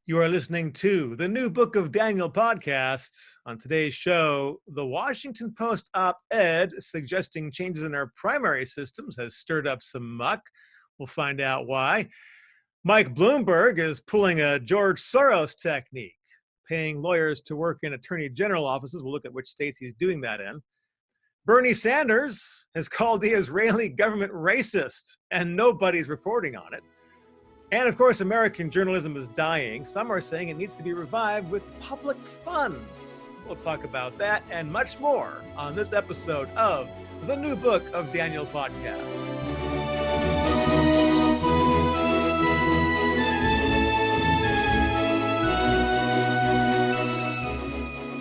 You are listening to the New Book of Daniel podcast. On today's show, the Washington Post op-ed suggesting changes in our primary systems has stirred up some muck. We'll find out why. Mike Bloomberg is pulling a George Soros technique, paying lawyers to work in Attorney General offices. We'll look at which states he's doing that in. Bernie Sanders has called the Israeli government racist, and nobody's reporting on it. And of course, American journalism is dying. Some are saying it needs to be revived with public funds. We'll talk about that and much more on this episode of the New Book of Daniel podcast.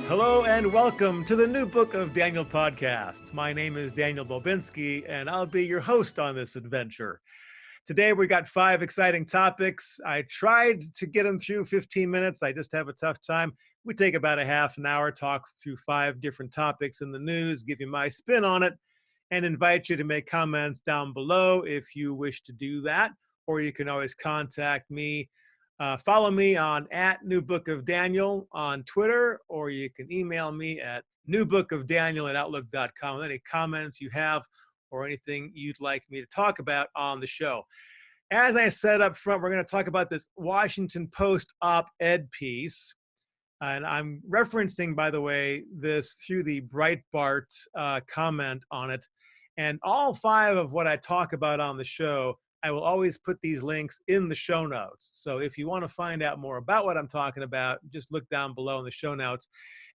Hello and welcome to the New Book of Daniel podcast. My name is Daniel Bobinski, and I'll be your host on this adventure. Today, we got 5 exciting topics. I tried to get them through 15 minutes. I just have a tough time. We take about a half an hour, talk through 5 different topics in the news, give you my spin on it, and invite you to make comments down below if you wish to do that. Or you can always contact me. Follow me on @NewBookOfDaniel on Twitter, or you can email me at newbookofdaniel@outlook.com with any comments you have or anything you'd like me to talk about on the show. As I said up front, we're going to talk about this Washington Post op-ed piece. And I'm referencing, by the way, this through the Breitbart comment on it. And all 5 of what I talk about on the show, I will always put these links in the show notes. So if you want to find out more about what I'm talking about, just look down below in the show notes.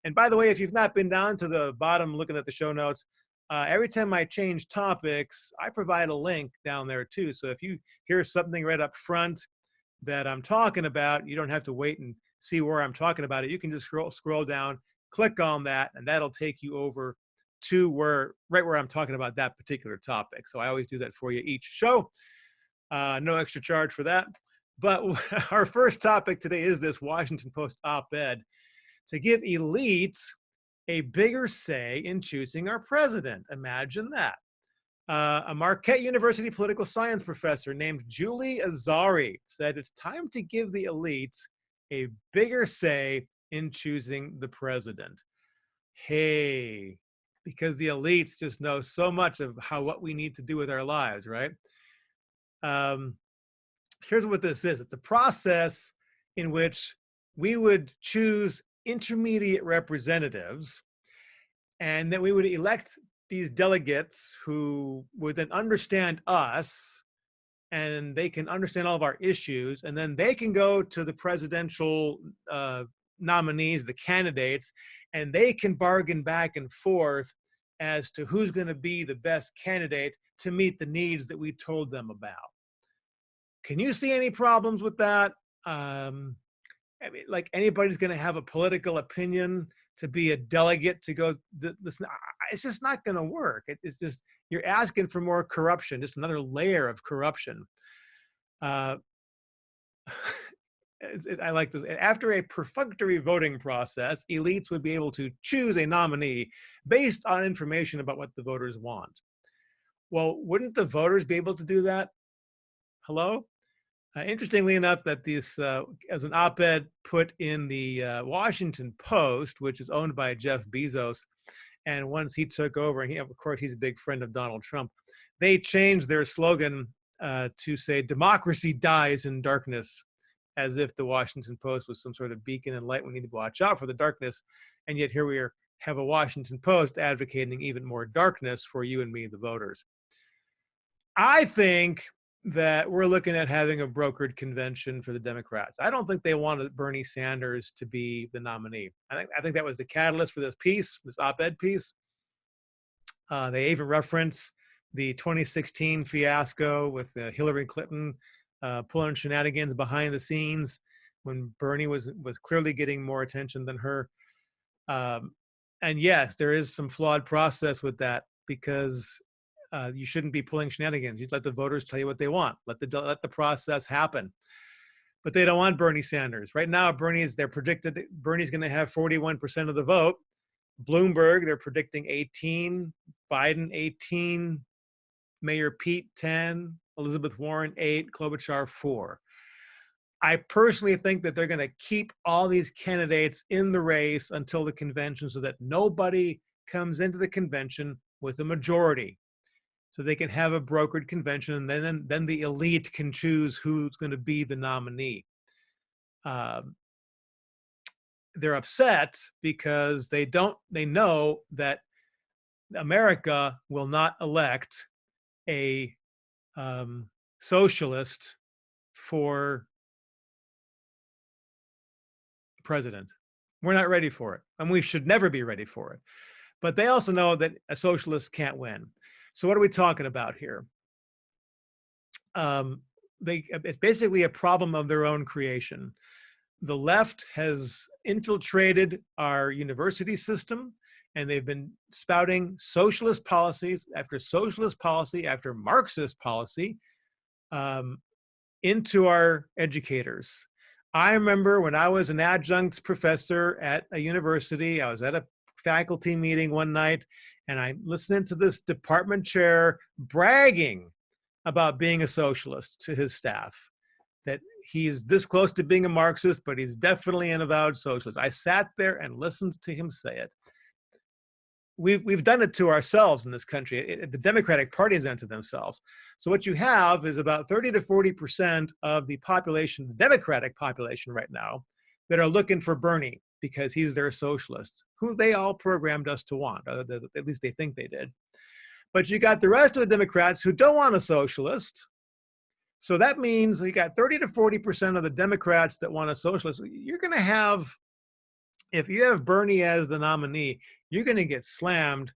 And by the way, if you've not been down to the bottom looking at the show notes, every time I change topics, I provide a link down there too. So if you hear something right up front that I'm talking about, you don't have to wait and see where I'm talking about it. You can just scroll down, click on that, and that'll take you over to right where I'm talking about that particular topic. So I always do that for you each show. No extra charge for that. But our first topic today is this Washington Post op-ed to give elites a bigger say in choosing our president. Imagine that. A Marquette University political science professor named Julie Azari said it's time to give the elites a bigger say in choosing the president. Hey, because the elites just know so much of what we need to do with our lives, right? Here's what this is. It's a process in which we would choose intermediate representatives, and then we would elect these delegates who would then understand us, and they can understand all of our issues, and then they can go to the presidential nominees, the candidates, and they can bargain back and forth as to who's going to be the best candidate to meet the needs that we told them about. Can you see any problems with that? I mean, like, anybody's going to have a political opinion to be a delegate to go, listen, it's just not going to work. It's just, you're asking for more corruption, just another layer of corruption. I like this. After a perfunctory voting process, elites would be able to choose a nominee based on information about what the voters want. Well, wouldn't the voters be able to do that? Hello? Interestingly enough, that this, as an op-ed put in the Washington Post, which is owned by Jeff Bezos, and once he took over, and of course, he's a big friend of Donald Trump, they changed their slogan to say, "Democracy dies in darkness," as if the Washington Post was some sort of beacon and light. We need to watch out for the darkness, and yet here we have a Washington Post advocating even more darkness for you and me, the voters. I think that we're looking at having a brokered convention for the Democrats. I don't think they wanted Bernie Sanders to be the nominee. I think that was the catalyst for this piece, this op-ed piece. They even reference the 2016 fiasco with Hillary Clinton pulling shenanigans behind the scenes when Bernie was clearly getting more attention than her. And yes, there is some flawed process with that, because you shouldn't be pulling shenanigans. You'd let the voters tell you what they want. Let the process happen. But they don't want Bernie Sanders. Right now, they're predicted Bernie's going to have 41% of the vote. Bloomberg, they're predicting 18, Biden 18, Mayor Pete 10, Elizabeth Warren 8, Klobuchar 4. I personally think that they're going to keep all these candidates in the race until the convention so that nobody comes into the convention with a majority. So they can have a brokered convention, and then the elite can choose who's going to be the nominee. They're upset because they know that America will not elect a socialist for president. We're not ready for it, and we should never be ready for it. But they also know that a socialist can't win. So what are we talking about here? It's basically a problem of their own creation. The left has infiltrated our university system, and they've been spouting socialist policies after Marxist policy into our educators. I remember when I was an adjunct professor at a university, I was at a faculty meeting one night, and I listened to this department chair bragging about being a socialist to his staff, that he's this close to being a Marxist, but he's definitely an avowed socialist. I sat there and listened to him say it. We've done it to ourselves in this country. The Democratic Party has done it to themselves. So what you have is about 30 to 40% of the population, the Democratic population right now, that are looking for Bernie because he's their socialist, who they all programmed us to want, at least they think they did. But you got the rest of the Democrats who don't want a socialist. So that means you got 30 to 40% of the Democrats that want a socialist. You're going to have, if you have Bernie as the nominee, you're going to get slammed.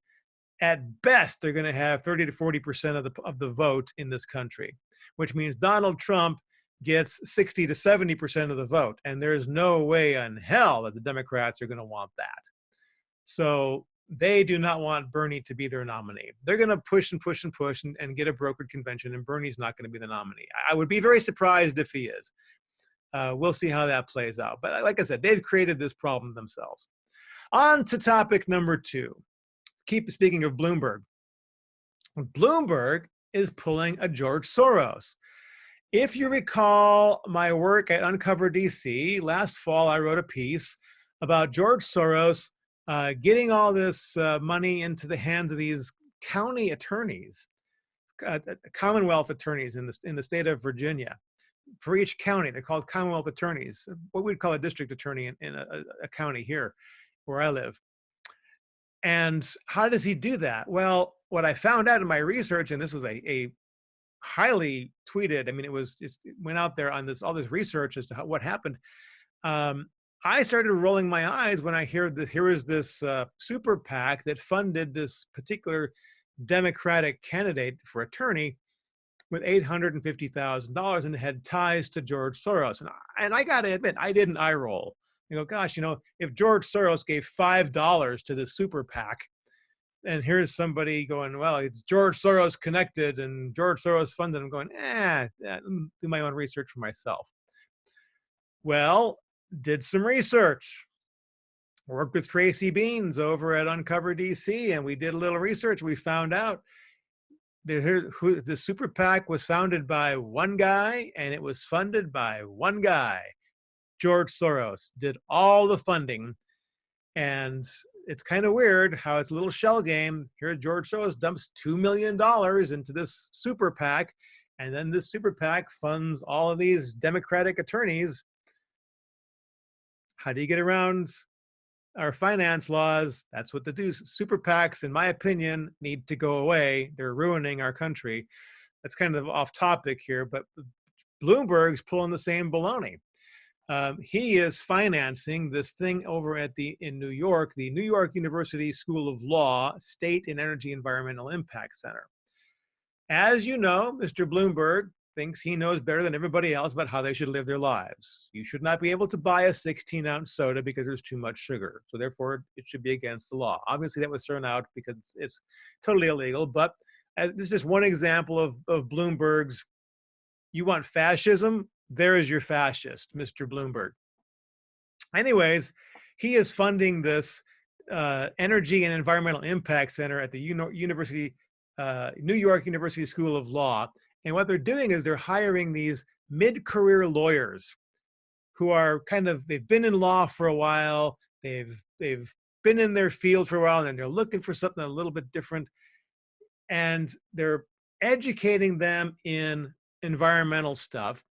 At best, they're going to have 30 to 40% of the vote in this country, which means Donald Trump gets 60 to 70% of the vote. And there's no way in hell that the Democrats are going to want that. So they do not want Bernie to be their nominee. They're going to push and push and push and get a brokered convention, and Bernie's not going to be the nominee. I would be very surprised if he is. We'll see how that plays out. But like I said, they've created this problem themselves. On to topic number 2. Keep speaking of Bloomberg. Bloomberg is pulling a George Soros. If you recall my work at Uncover DC, last fall I wrote a piece about George Soros getting all this money into the hands of these county attorneys, Commonwealth attorneys in the state of Virginia. For each county, they're called Commonwealth attorneys, what we'd call a district attorney in a county here where I live. And how does he do that? Well, what I found out in my research, and this was a highly tweeted, I mean, it went out there on all this research as to what happened. I started rolling my eyes when I heard that here was this super PAC that funded this particular Democratic candidate for attorney with $850,000 and had ties to George Soros. And I got to admit, I didn't eye roll. You go, gosh, if George Soros gave $5 to this super PAC, and here's somebody going, well, it's George Soros connected and George Soros funded, I'm going, do my own research for myself. Well, did some research. Worked with Tracy Beans over at Uncover DC, and we did a little research. We found out the super PAC was founded by one guy, and it was funded by one guy. George Soros did all the funding. And it's kind of weird how it's a little shell game. Here, George Soros dumps $2 million into this super PAC, and then this super PAC funds all of these Democratic attorneys. How do you get around our finance laws? That's what they do. Super PACs, in my opinion, need to go away. They're ruining our country. That's kind of off topic here, but Bloomberg's pulling the same baloney. He is financing this thing over in New York, the New York University School of Law, State and Energy Environmental Impact Center. As you know, Mr. Bloomberg thinks he knows better than everybody else about how they should live their lives. You should not be able to buy a 16-ounce soda because there's too much sugar. So therefore, it should be against the law. Obviously, that was thrown out because it's totally illegal. But this is just one example of Bloomberg's, you want fascism? There is your fascist, Mr. Bloomberg. Anyways, he is funding this Energy and Environmental Impact Center at the New York University School of Law. And what they're doing is they're hiring these mid-career lawyers who are they've been in law for a while, they've been in their field for a while, and they're looking for something a little bit different, and they're educating them in environmental stuff,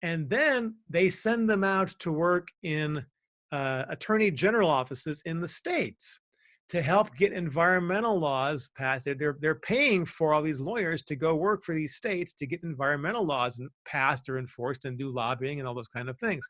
and then they send them out to work in attorney general offices in the states to help get environmental laws passed. They're paying for all these lawyers to go work for these states to get environmental laws passed or enforced and do lobbying and all those kind of things.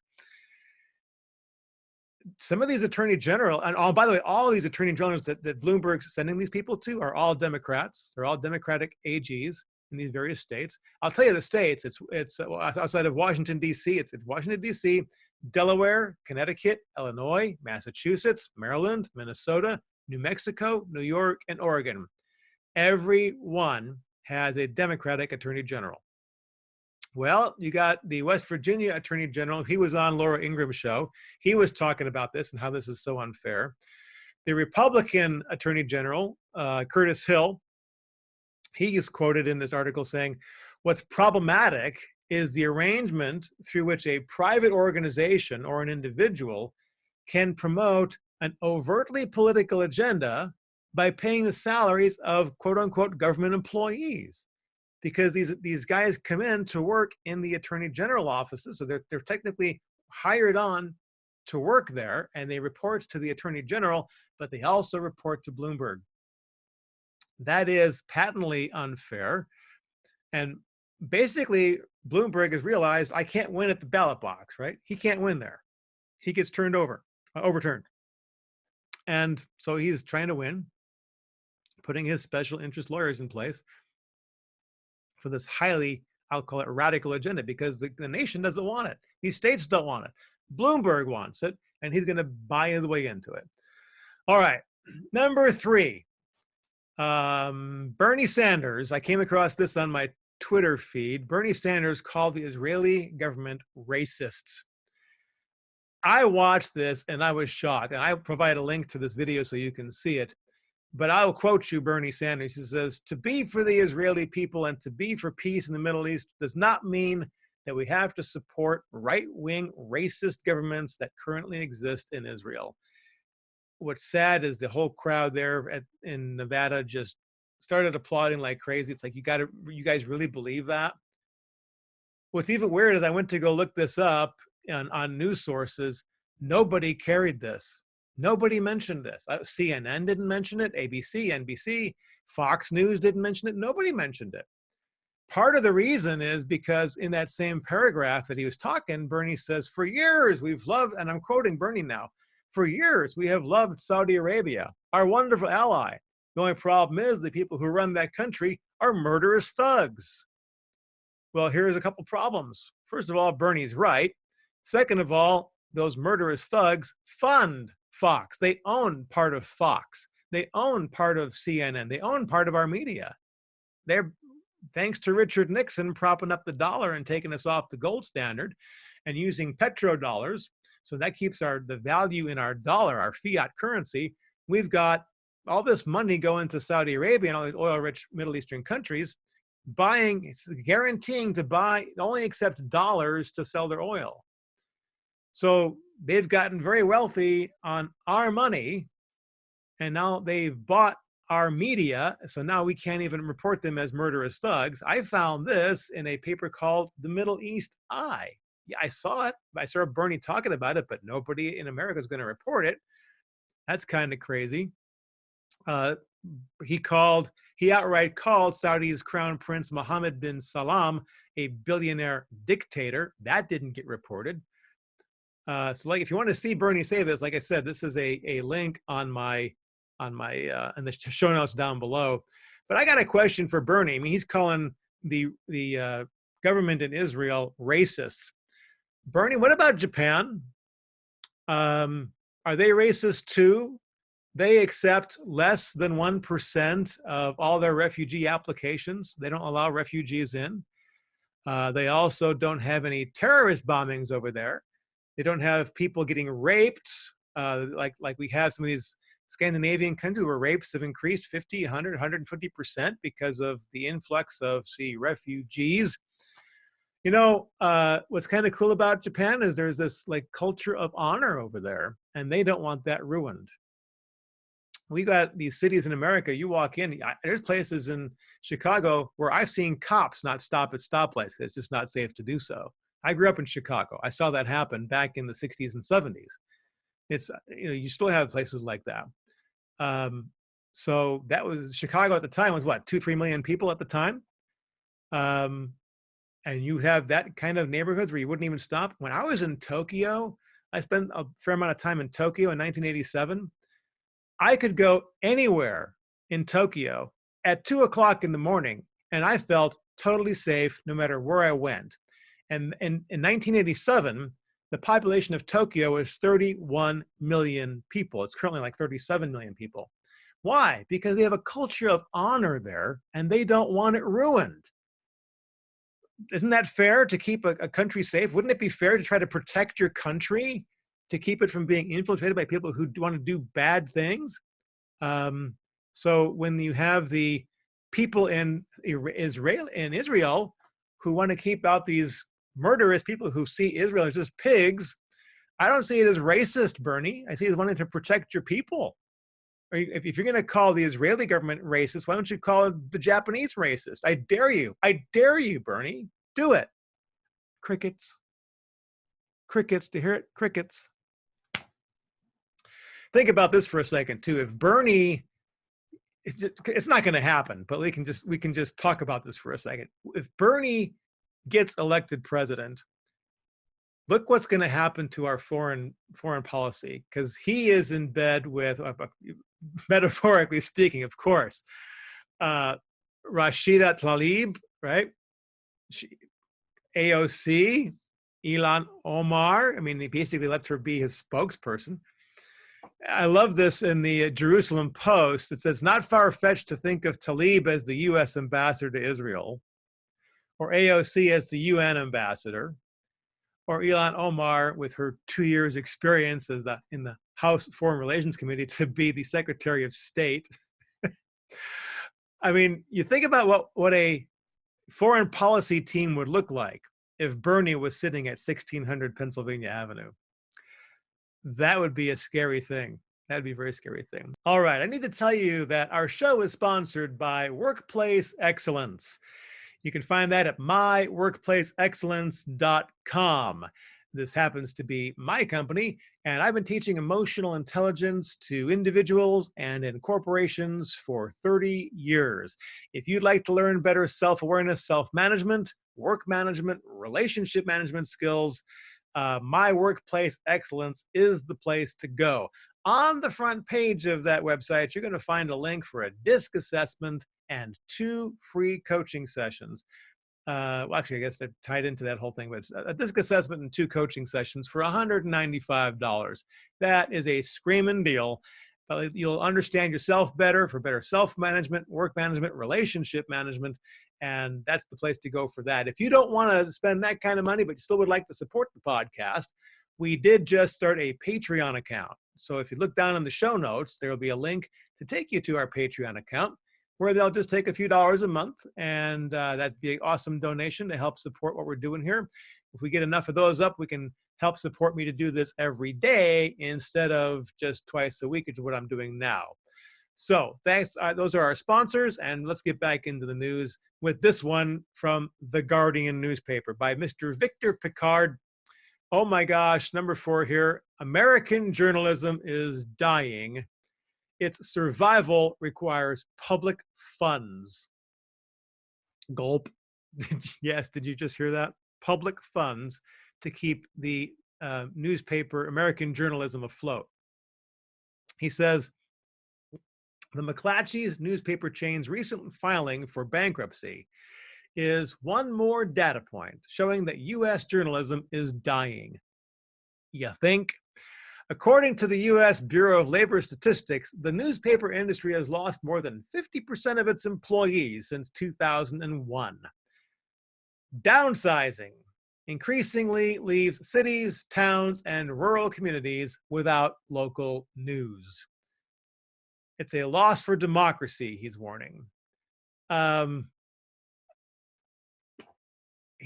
Some of these attorney general, and by the way, all of these attorney generals that Bloomberg's sending these people to are all Democrats. They're all Democratic AGs in these various states. I'll tell you the states. It's outside of Washington, D.C. It's Washington, D.C., Delaware, Connecticut, Illinois, Massachusetts, Maryland, Minnesota, New Mexico, New York, and Oregon. Every one has a Democratic attorney general. Well, you got the West Virginia Attorney General. He was on Laura Ingram's show. He was talking about this and how this is so unfair. The Republican Attorney General, Curtis Hill, he is quoted in this article saying, what's problematic is the arrangement through which a private organization or an individual can promote an overtly political agenda by paying the salaries of quote unquote government employees. Because these guys come in to work in the attorney general offices, so they're technically hired on to work there, and they report to the attorney general, but they also report to Bloomberg. That is patently unfair, and basically Bloomberg has realized I can't win at the ballot box, right? He can't win there. He gets overturned, and so he's trying to win, putting his special interest lawyers in place for this highly, I'll call it, radical agenda, because the nation doesn't want it. These states don't want it. Bloomberg wants it, and he's going to buy his way into it. All right, number 3, Bernie Sanders. I came across this on my Twitter feed. Bernie Sanders called the Israeli government racists. I watched this and I was shocked, and I provide a link to this video so you can see it. But I'll quote you, Bernie Sanders. He says, to be for the Israeli people and to be for peace in the Middle East does not mean that we have to support right-wing racist governments that currently exist in Israel. What's sad is the whole crowd there in Nevada just started applauding like crazy. It's like, you guys really believe that? What's even weird is I went to go look this up on news sources. Nobody carried this. Nobody mentioned this. CNN didn't mention it. ABC, NBC, Fox News didn't mention it. Nobody mentioned it. Part of the reason is because in that same paragraph that he was talking, Bernie says, for years we've loved, and I'm quoting Bernie now, for years we have loved Saudi Arabia, our wonderful ally. The only problem is the people who run that country are murderous thugs. Well, here's a couple problems. First of all, Bernie's right. Second of all, those murderous thugs fund Fox. They own part of Fox. They own part of CNN. They own part of our media. They're, thanks to Richard Nixon propping up the dollar and taking us off the gold standard and using petrodollars. So that keeps the value in our dollar, our fiat currency. We've got all this money going to Saudi Arabia and all these oil-rich Middle Eastern countries, guaranteeing to buy, only accept dollars to sell their oil. So they've gotten very wealthy on our money, and now they've bought our media, so now we can't even report them as murderous thugs. I found this in a paper called The Middle East Eye. Yeah, I saw it. I saw Bernie talking about it, but nobody in America is going to report it. That's kind of crazy. He outright called Saudi's Crown Prince Mohammed bin Salman a billionaire dictator. That didn't get reported. So like, if you want to see Bernie say this, like I said, this is a link on my in the show notes down below. But I got a question for Bernie. I mean, he's calling the government in Israel racists. Bernie, what about Japan? Are they racist too? They accept less than 1% of all their refugee applications. They don't allow refugees in. They also don't have any terrorist bombings over there. They don't have people getting raped, like we have some of these Scandinavian countries where rapes have increased 50, 100, 150% because of the influx of, refugees. What's kind of cool about Japan is there's this like culture of honor over there, and they don't want that ruined. We got these cities in America, you walk in, there's places in Chicago where I've seen cops not stop at stoplights. It's just not safe to do so. I grew up in Chicago. I saw that happen back in the 60s and 70s. It's, you still have places like that. So that was Chicago at the time was what, 2-3 million people at the time. And you have that kind of neighborhoods where you wouldn't even stop. When I was in Tokyo, I spent a fair amount of time in Tokyo in 1987. I could go anywhere in Tokyo at 2 o'clock in the morning, and I felt totally safe no matter where I went. And in 1987, the population of Tokyo was 31 million people. It's currently like 37 million people. Why? Because they have a culture of honor there, and they don't want it ruined. Isn't that fair to keep a country safe? Wouldn't it be fair to try to protect your country, to keep it from being infiltrated by people who want to do bad things? So when you have the people in Israel who want to keep out these murderous people who see Israel as just pigs, I don't see it as racist, Bernie. I see it as wanting to protect your people. Or if you're going to call the Israeli government racist, why don't you call the Japanese racist? I dare you. I dare you, Bernie. Do it. Crickets. Crickets. To hear it? Crickets. Think about this for a second, too. If Bernie, it's not going to happen, but we can just talk about this for a second. If Bernie gets elected president, look what's going to happen to our foreign policy, because he is in bed with, metaphorically speaking, of course, Rashida Tlaib, right? AOC, Ilhan Omar. I mean, he basically lets her be his spokesperson. I love this in the Jerusalem Post. It says, not far-fetched to think of Tlaib as the U.S. ambassador to Israel, or AOC as the UN ambassador, or Ilhan Omar with her 2 years experience as in the House Foreign Relations Committee to be the Secretary of State. I mean, you think about what a foreign policy team would look like if Bernie was sitting at 1600 Pennsylvania Avenue. That would be a scary thing. That'd be a very scary thing. All right, I need to tell you that our show is sponsored by Workplace Excellence. You can find that at myworkplaceexcellence.com. This happens to be my company, and I've been teaching emotional intelligence to individuals and in corporations for 30 years. If you'd like to learn better self-awareness, self-management, work management, relationship management skills, My Workplace Excellence is the place to go. On the front page of that website, you're going to find a link for a DISC assessment and 2 free coaching sessions. Well, actually, I guess they're tied into that whole thing, but it's a DISC assessment and 2 coaching sessions for $195. That is a screaming deal. You'll understand yourself better for better self-management, work management, relationship management, and that's the place to go for that. If you don't want to spend that kind of money, but you still would like to support the podcast, we did just start a Patreon account. So if you look down in the show notes, there will be a link to take you to our Patreon account, where they'll just take a few dollars a month, and that'd be an awesome donation to help support what we're doing here. If we get enough of those up, we can help support me to do this every day instead of just twice a week, which is what I'm doing now. So thanks. Those are our sponsors, and let's get back into the news with this one from The Guardian newspaper by Mr. Victor Picard. Oh my gosh, number 4 here. American journalism is dying. Its survival requires public funds. Gulp. Yes, did you just hear that? Public funds to keep the newspaper, American journalism afloat. He says, the McClatchy's newspaper chain's recent filing for bankruptcy is one more data point showing that U.S. journalism is dying. You think? According to the U.S. Bureau of Labor Statistics, the newspaper industry has lost more than 50% of its employees since 2001. Downsizing increasingly leaves cities, towns, and rural communities without local news. It's a loss for democracy, he's warning.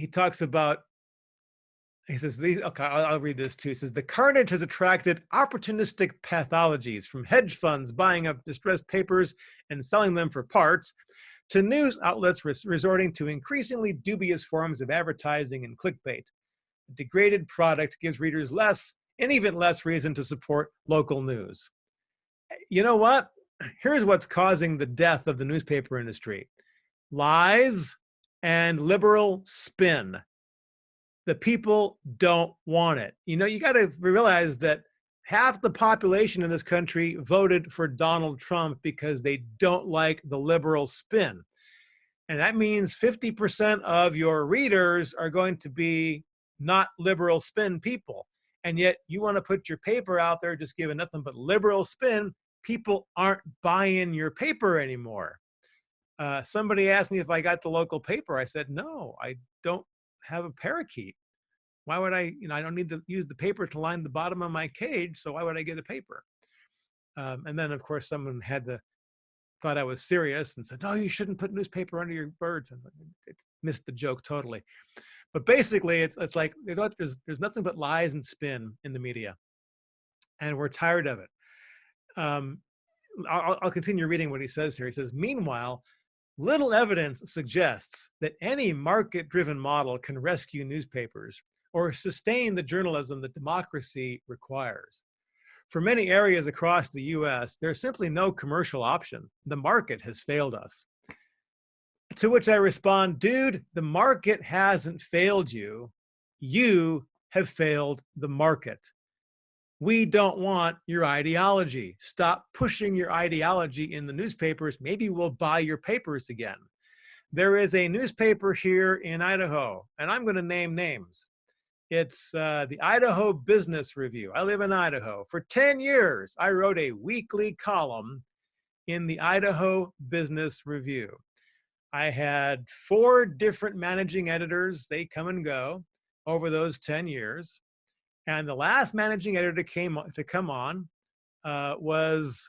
he talks about, he says, these, okay, I'll read this too. He says, the carnage has attracted opportunistic pathologies from hedge funds buying up distressed papers and selling them for parts to news outlets resorting to increasingly dubious forms of advertising and clickbait. A degraded product gives readers less and even less reason to support local news. You know what? Here's what's causing the death of the newspaper industry: lies and liberal spin. The people don't want it. You know, you got to realize that half the population in this country voted for Donald Trump because they don't like the liberal spin. And that means 50% of your readers are going to be not liberal spin people. And yet you want to put your paper out there just giving nothing but liberal spin. People aren't buying your paper anymore. Somebody asked me if I got the local paper. I said, no, I don't have a parakeet. Why would I, I don't need to use the paper to line the bottom of my cage, so why would I get a paper? And then, of course, someone thought I was serious and said, no, you shouldn't put newspaper under your birds. I was like, it missed the joke totally. But basically, it's like, there's nothing but lies and spin in the media, and we're tired of it. I'll continue reading what he says here. He says, meanwhile, little evidence suggests that any market-driven model can rescue newspapers or sustain the journalism that democracy requires. For many areas across the US, there's simply no commercial option. The market has failed us. To which I respond, dude, the market hasn't failed you. You have failed the market. We don't want your ideology. Stop pushing your ideology in the newspapers. Maybe we'll buy your papers again. There is a newspaper here in Idaho, and I'm going to name names. It's the Idaho Business Review. I live in Idaho. For 10 years, I wrote a weekly column in the Idaho Business Review. I had 4 different managing editors. They come and go over those 10 years. And the last managing editor to come on is,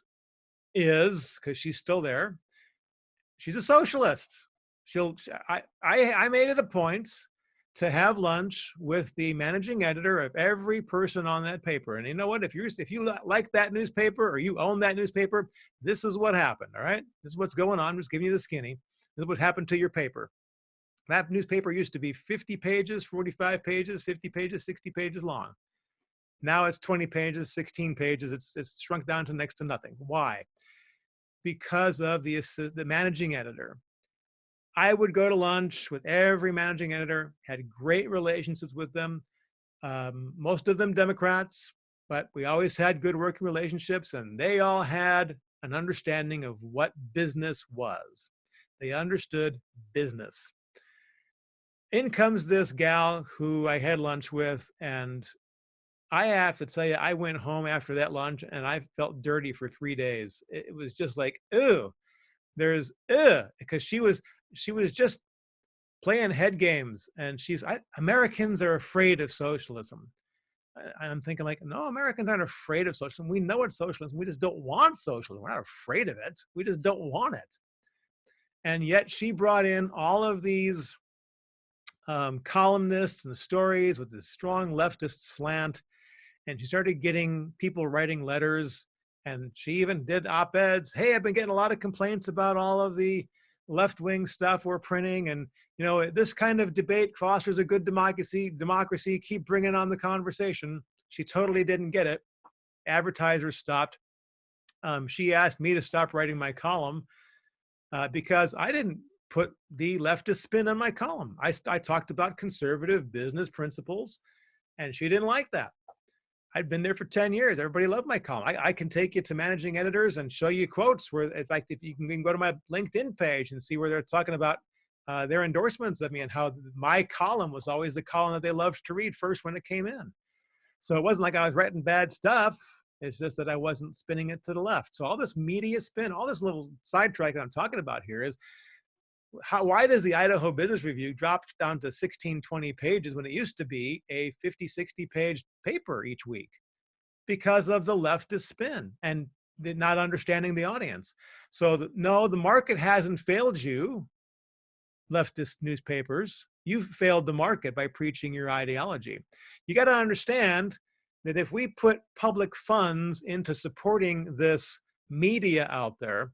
because she's still there, she's a socialist. I made it a point to have lunch with the managing editor of every person on that paper. And you know what? If you like that newspaper or you own that newspaper, this is what happened, all right? This is what's going on. I'm just giving you the skinny. This is what happened to your paper. That newspaper used to be 50 pages, 45 pages, 50 pages, 60 pages long. Now it's 20 pages, 16 pages. It's shrunk down to next to nothing. Why? Because of the managing editor. I would go to lunch with every managing editor, had great relationships with them, most of them Democrats, but we always had good working relationships, and they all had an understanding of what business was. They understood business. In comes this gal who I had lunch with, and I have to tell you, I went home after that lunch and I felt dirty for 3 days. It was just like, ew, because she was just playing head games, and Americans are afraid of socialism. I'm thinking like, no, Americans aren't afraid of socialism. We know it's socialism. We just don't want socialism. We're not afraid of it. We just don't want it. And yet she brought in all of these columnists and stories with this strong leftist slant. And she started getting people writing letters, and she even did op-eds. Hey, I've been getting a lot of complaints about all of the left-wing stuff we're printing, and this kind of debate fosters a good democracy. Keep bringing on the conversation. She totally didn't get it. Advertisers stopped. She asked me to stop writing my column because I didn't put the leftist spin on my column. I talked about conservative business principles, and she didn't like that. I'd been there for 10 years. Everybody loved my column. I can take you to managing editors and show you quotes where, in fact, if you can go to my LinkedIn page and see where they're talking about their endorsements of me and how my column was always the column that they loved to read first when it came in. So it wasn't like I was writing bad stuff. It's just that I wasn't spinning it to the left. So all this media spin, all this little sidetrack that I'm talking about here is, why does the Idaho Business Review drop down to 16, 20 pages when it used to be a 50, 60 page paper each week? Because of the leftist spin and not understanding the audience. So no, the market hasn't failed you, leftist newspapers. You've failed the market by preaching your ideology. You got to understand that if we put public funds into supporting this media out there,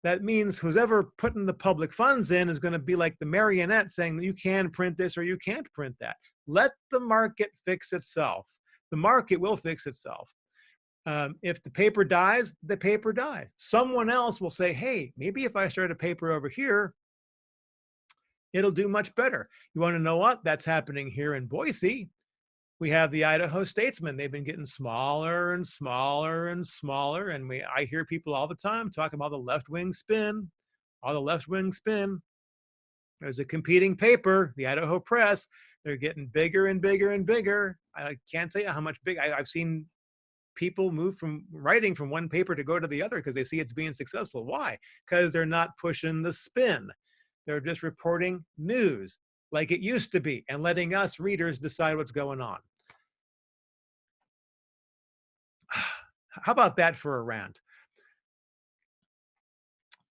that means who's ever putting the public funds in is going to be like the marionette saying that you can print this or you can't print that. Let the market fix itself. The market will fix itself. If the paper dies, the paper dies. Someone else will say, hey, maybe if I start a paper over here, it'll do much better. You want to know what? That's happening here in Boise. We have the Idaho Statesman. They've been getting smaller and smaller and smaller. And I hear people all the time talking about the left-wing spin, all the left-wing spin. There's a competing paper, the Idaho Press. They're getting bigger and bigger and bigger. I can't tell you how much big. I've seen people move from writing from one paper to go to the other because they see it's being successful. Why? Because they're not pushing the spin. They're just reporting news like it used to be and letting us readers decide what's going on. How about that for a rant?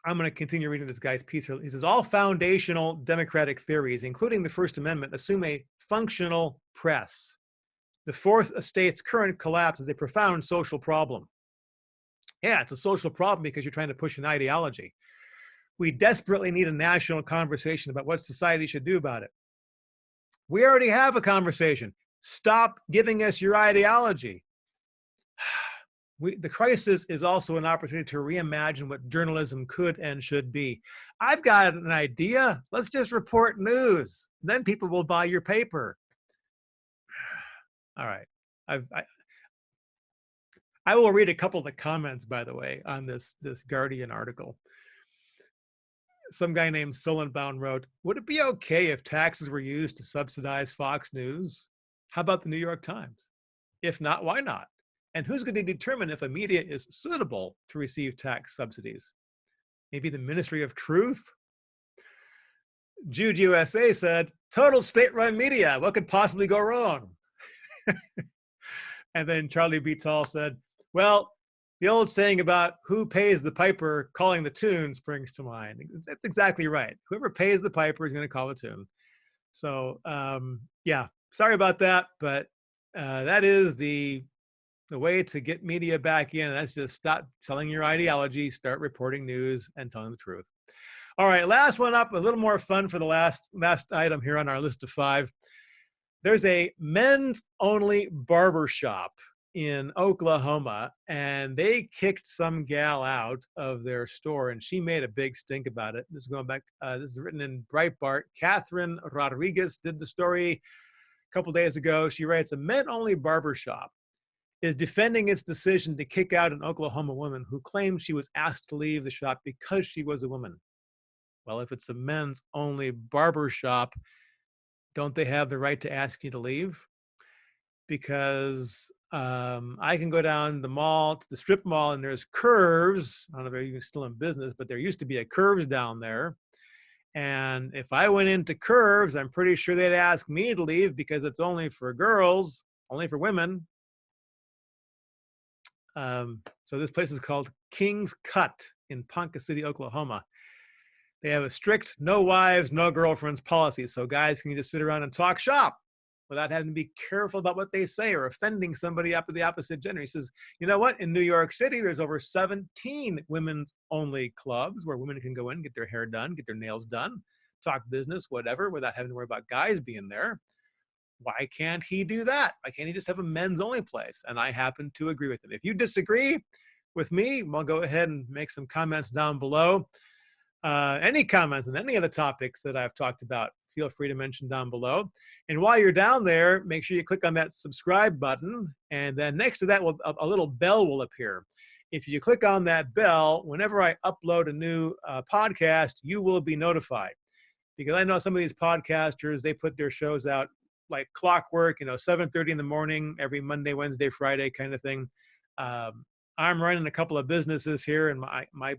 I'm going to continue reading this guy's piece here. He says, all foundational democratic theories, including the First Amendment, assume a functional press. The Fourth Estate's current collapse is a profound social problem. Yeah, it's a social problem because you're trying to push an ideology. We desperately need a national conversation about what society should do about it. We already have a conversation. Stop giving us your ideology. The crisis is also an opportunity to reimagine what journalism could and should be. I've got an idea. Let's just report news. Then people will buy your paper. All right. I will read a couple of the comments, by the way, on this Guardian article. Some guy named Solenbaum wrote, would it be okay if taxes were used to subsidize Fox News? How about the New York Times? If not, why not? And who's going to determine if a media is suitable to receive tax subsidies? Maybe the Ministry of Truth? Jude USA said, total state-run media. What could possibly go wrong? And then Charlie B. Tall said, well, the old saying about who pays the piper calling the tune springs to mind. That's exactly right. Whoever pays the piper is going to call the tune. So yeah, sorry about that, but that is the way to get media back in. That's just stop selling your ideology, start reporting news and telling the truth. All right, last one up, a little more fun for the last item here on our list of 5. There's a men's only barber shop in Oklahoma, and they kicked some gal out of their store, and she made a big stink about it. This is going back, this is written in Breitbart. Catherine Rodriguez did the story a couple days ago. She writes, a men only barber shop is defending its decision to kick out an Oklahoma woman who claimed she was asked to leave the shop because she was a woman. Well, if it's a men's only barber shop, don't they have the right to ask you to leave? Because I can go down the mall, to the strip mall, and there's Curves. I don't know if they're even still in business, but there used to be a Curves down there. And if I went into Curves, I'm pretty sure they'd ask me to leave because it's only for girls, only for women. So this place is called King's Cut in Ponca City, Oklahoma. They have a strict no wives, no girlfriends policy. So guys can just sit around and talk shop without having to be careful about what they say or offending somebody up of the opposite gender. He says, you know what? In New York City, there's over 17 women's only clubs where women can go in, get their hair done, get their nails done, talk business, whatever, without having to worry about guys being there. Why can't he do that? Why can't he just have a men's only place? And I happen to agree with him. If you disagree with me, I'll go ahead and make some comments down below. Any comments on any of the topics that I've talked about, feel free to mention down below. And while you're down there, make sure you click on that subscribe button. And then next to that, a little bell will appear. If you click on that bell, whenever I upload a new podcast, you will be notified. Because I know some of these podcasters, they put their shows out like clockwork, 7:30 in the morning, every Monday, Wednesday, Friday kind of thing. I'm running a couple of businesses here, and my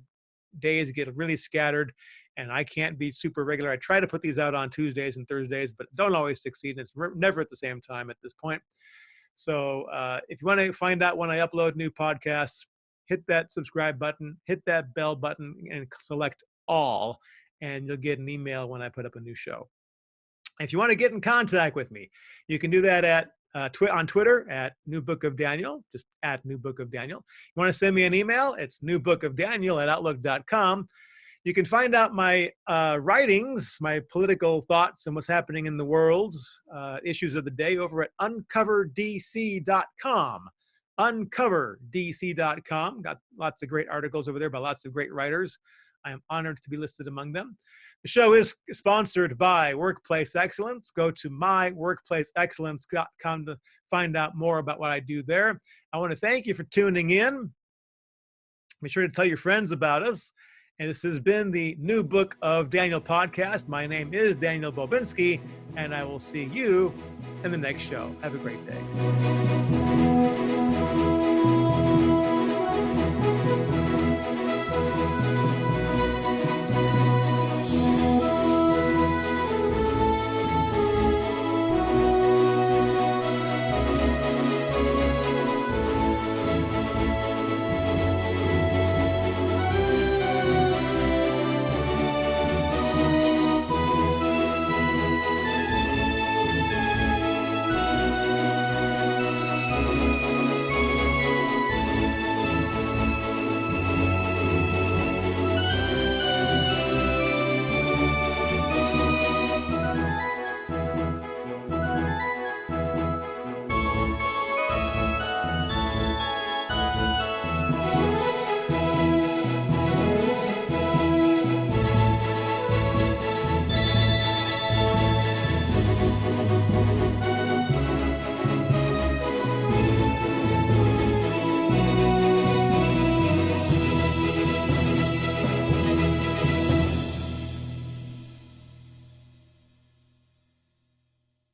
days get really scattered, and I can't be super regular. I try to put these out on Tuesdays and Thursdays, but don't always succeed. It's never at the same time at this point. So if you want to find out when I upload new podcasts, hit that subscribe button, hit that bell button, and select all, and you'll get an email when I put up a new show. If you want to get in contact with me, you can do that at on Twitter at New Book of Daniel, just at New Book of Daniel. You want to send me an email? It's newbookofdaniel@outlook.com. You can find out my writings, my political thoughts, and what's happening in the world, issues of the day over at uncoverdc.com. Uncoverdc.com. Got lots of great articles over there by lots of great writers. I am honored to be listed among them. The show is sponsored by Workplace Excellence. Go to myworkplaceexcellence.com to find out more about what I do there. I want to thank you for tuning in. Be sure to tell your friends about us. And this has been the New Book of Daniel podcast. My name is Daniel Bobinski, and I will see you in the next show. Have a great day.